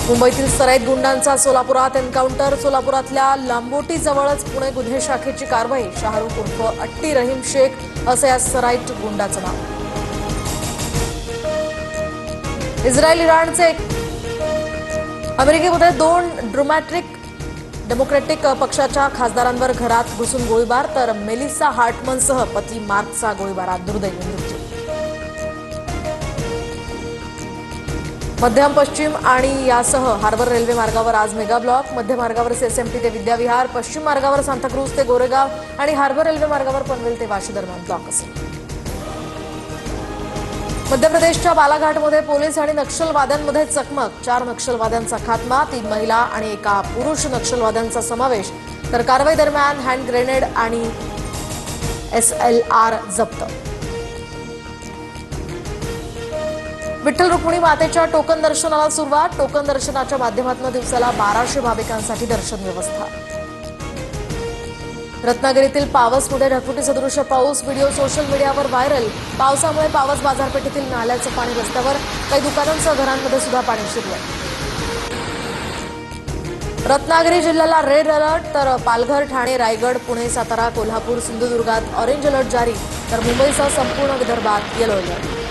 मुंबईतील सराईत गुंडांचा सोलापुरात एन्काउंटर। सोलापुरातल्या लांबोटी जवळच पुणे गुन्हे शाखेची कारवाई। शाहरुख उर्फ अट्टी रहीम शेख असे या सराईत गुंडाचं नाव। इस्रायल इराणचे अमेरिकेमध्ये दोन डेमोक्रॅटिक पक्षाच्या खासदारांवर घरात घुसून गोळीबार, तर मेलिसा हार्टमनसह पती मार्कचा गोळीबारात दुर्दैवी मृत्यू। मध्यम पश्चिम आणि यासह हार्बर रेल्वे मार्गावर आज मेगा ब्लॉक। मध्य मार्गावर सीएसएमटी ते विद्याविहार, पश्चिम मार्गावर सांताक्रूज ते गोरेगाव आणि हार्बर रेल्वे मार्गावर पनवेल ते वाशी दरम्यान ब्लॉक असेल। मध्य प्रदेशच्या बालाघाटमध्ये पोलीस आणि नक्षलवाद्यांमध्ये चकमक। 4 नक्षलवाद्यांचा खात्मा, 3 महिला आणि एका पुरुष नक्षलवाद्यांचा समावेश, तर कारवाई दरम्यान हँड ग्रेनेड आणि SLR जप्त। विठ्ठल रुक्मिणी मातेच्या टोकन दर्शनाला सुरुवात। टोकन दर्शनाच्या माध्यमातून दिवसाला 1200 भाविकांसाठी दर्शन व्यवस्था। रत्नागिरीतील पावसमध्ये ढगफुटीसदृश पाऊस, व्हिडिओ सोशल मीडियावर व्हायरल। पावसामुळे पावस बाजारपेठेतील नाल्याचं पाणी रस्त्यावर, काही दुकानांसह घरांमध्ये सुद्धा पाणी शिरलं। रत्नागिरी जिल्ह्याला रेड अलर्ट, तर पालघर, ठाणे, रायगड, पुणे, सातारा, कोल्हापूर, सिंधुदुर्गात ऑरेंज अलर्ट जारी, तर मुंबईसह संपूर्ण विदर्भात येलो अलर्ट।